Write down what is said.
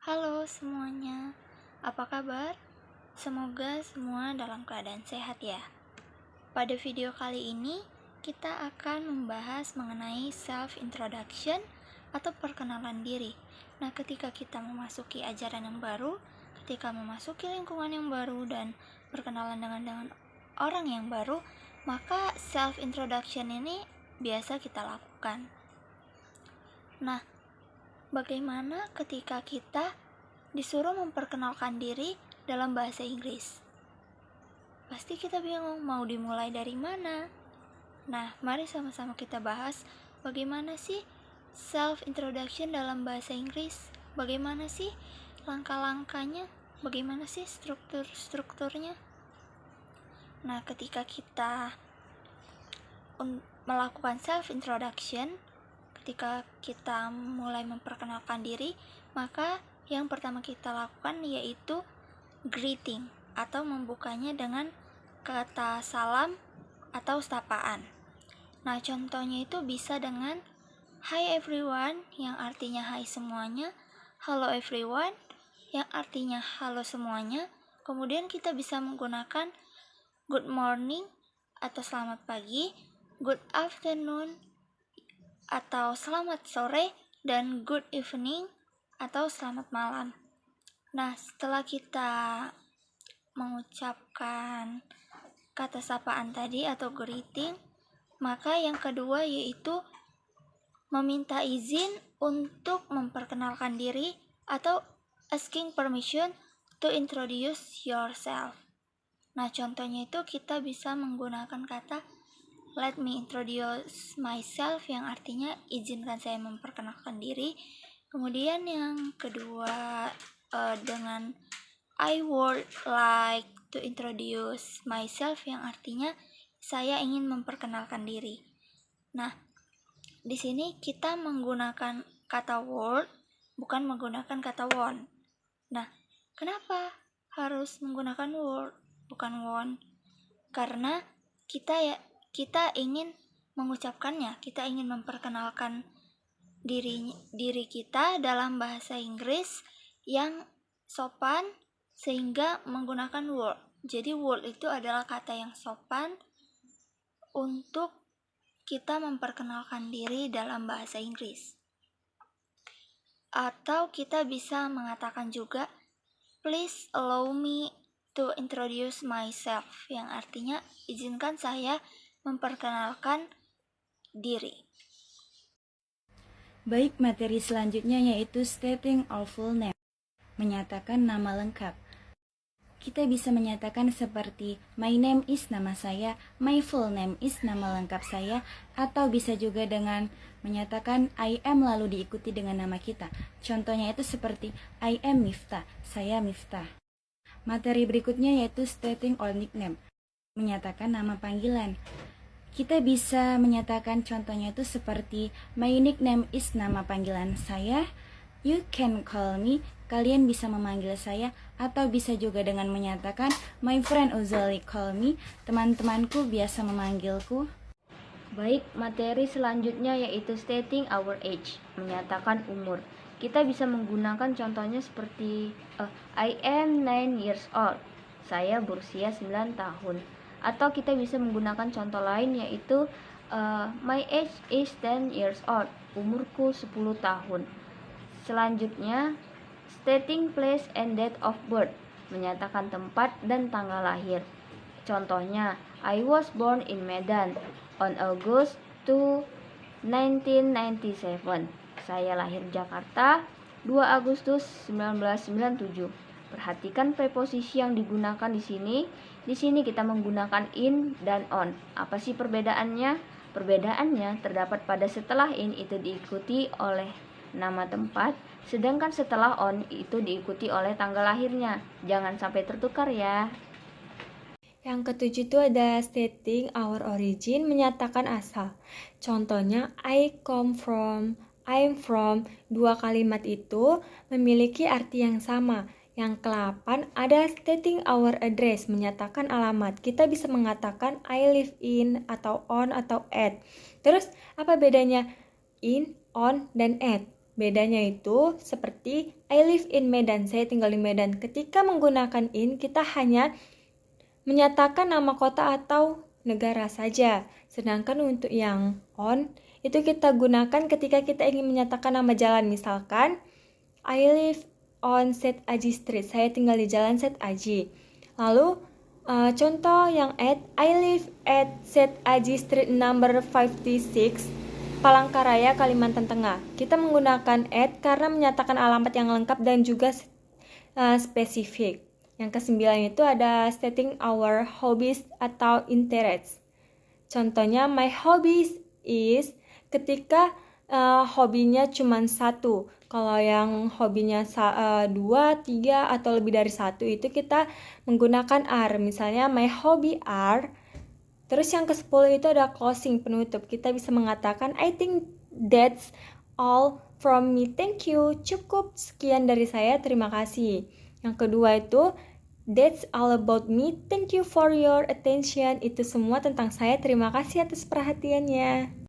Halo semuanya, apa kabar? Semoga semua dalam keadaan sehat ya. Pada video kali ini, kita akan membahas mengenai self-introduction atau perkenalan diri. Nah, ketika kita memasuki ajaran yang baru, ketika memasuki lingkungan yang baru dan berkenalan dengan orang yang baru, maka self-introduction ini biasa kita lakukan. Nah, bagaimana ketika kita disuruh memperkenalkan diri dalam bahasa Inggris? Pasti kita bingung mau dimulai dari mana. Nah, mari sama-sama kita bahas bagaimana sih self-introduction dalam bahasa Inggris. Bagaimana sih langkah-langkahnya, bagaimana sih strukturnya. Nah, ketika kita melakukan self-introduction, ketika kita mulai memperkenalkan diri, maka yang pertama kita lakukan yaitu greeting atau membukanya dengan kata salam atau sapaan. Nah, contohnya itu bisa dengan hi everyone yang artinya hai semuanya, hello everyone yang artinya halo semuanya. Kemudian kita bisa menggunakan good morning atau selamat pagi, good afternoon atau selamat sore, dan good evening atau selamat malam. Nah, setelah kita mengucapkan kata sapaan tadi atau greeting, maka yang kedua yaitu meminta izin untuk memperkenalkan diri atau asking permission to introduce yourself. Nah, contohnya itu kita bisa menggunakan kata let me introduce myself yang artinya izinkan saya memperkenalkan diri. Kemudian yang kedua dengan I would like to introduce myself yang artinya saya ingin memperkenalkan diri. Nah, di sini kita menggunakan kata would, bukan menggunakan kata want. Nah, kenapa harus menggunakan would bukan want? Karena kita ingin mengucapkannya, kita ingin memperkenalkan diri kita dalam bahasa Inggris yang sopan sehingga menggunakan would. Jadi would itu adalah kata yang sopan untuk kita memperkenalkan diri dalam bahasa Inggris. Atau kita bisa mengatakan juga please allow me to introduce myself yang artinya izinkan saya memperkenalkan diri. Baik, materi selanjutnya yaitu stating our full name, menyatakan nama lengkap. Kita bisa menyatakan seperti my name is nama saya, my full name is nama lengkap saya, atau bisa juga dengan menyatakan I am lalu diikuti dengan nama kita. Contohnya itu seperti I am Miftah, saya Miftah. Materi berikutnya yaitu stating our nickname, menyatakan nama panggilan. Kita bisa menyatakan contohnya itu seperti my nickname is nama panggilan saya, you can call me, kalian bisa memanggil saya, atau bisa juga dengan menyatakan my friend usually call me, teman-temanku biasa memanggilku. Baik, materi selanjutnya yaitu stating our age, menyatakan umur. Kita bisa menggunakan contohnya seperti I am 9 years old, saya berusia 9 tahun. Atau kita bisa menggunakan contoh lain yaitu my age is 10 years old, umurku 10 tahun. Selanjutnya, stating place and date of birth, menyatakan tempat dan tanggal lahir. Contohnya, I was born in Medan on August 2, 1997. Saya lahir di Jakarta 2 Agustus 1997. Perhatikan preposisi yang digunakan di sini. Di sini kita menggunakan in dan on. Apa sih perbedaannya? Perbedaannya terdapat pada setelah in itu diikuti oleh nama tempat, sedangkan setelah on itu diikuti oleh tanggal lahirnya. Jangan sampai tertukar ya. Yang ketujuh itu ada stating our origin, menyatakan asal. Contohnya I come from, I'm from. Dua kalimat itu memiliki arti yang sama. Yang ke-8 ada stating our address, menyatakan alamat. Kita bisa mengatakan I live in, atau on, atau at. Terus apa bedanya in, on, dan at? Bedanya itu seperti I live in Medan, saya tinggal di Medan. Ketika menggunakan in, kita hanya menyatakan nama kota atau negara saja. Sedangkan untuk yang on, itu kita gunakan ketika kita ingin menyatakan nama jalan. Misalkan, I live on Set Aji Street, saya tinggal di jalan Set Aji. Lalu, contoh yang at, I live at Set Aji Street number 56, Palangkaraya, Kalimantan Tengah. Kita menggunakan at karena menyatakan alamat yang lengkap dan juga spesifik. Yang kesembilan itu ada stating our hobbies atau interests. Contohnya, my hobbies is ketika hobinya cuma satu. Kalau yang hobinya 2, 3, atau lebih dari satu itu kita menggunakan are. Misalnya, my hobby are. Terus yang ke-10 itu ada closing, penutup. Kita bisa mengatakan, I think that's all from me. Thank you. Cukup sekian dari saya. Terima kasih. Yang kedua itu, that's all about me. Thank you for your attention. Itu semua tentang saya. Terima kasih atas perhatiannya.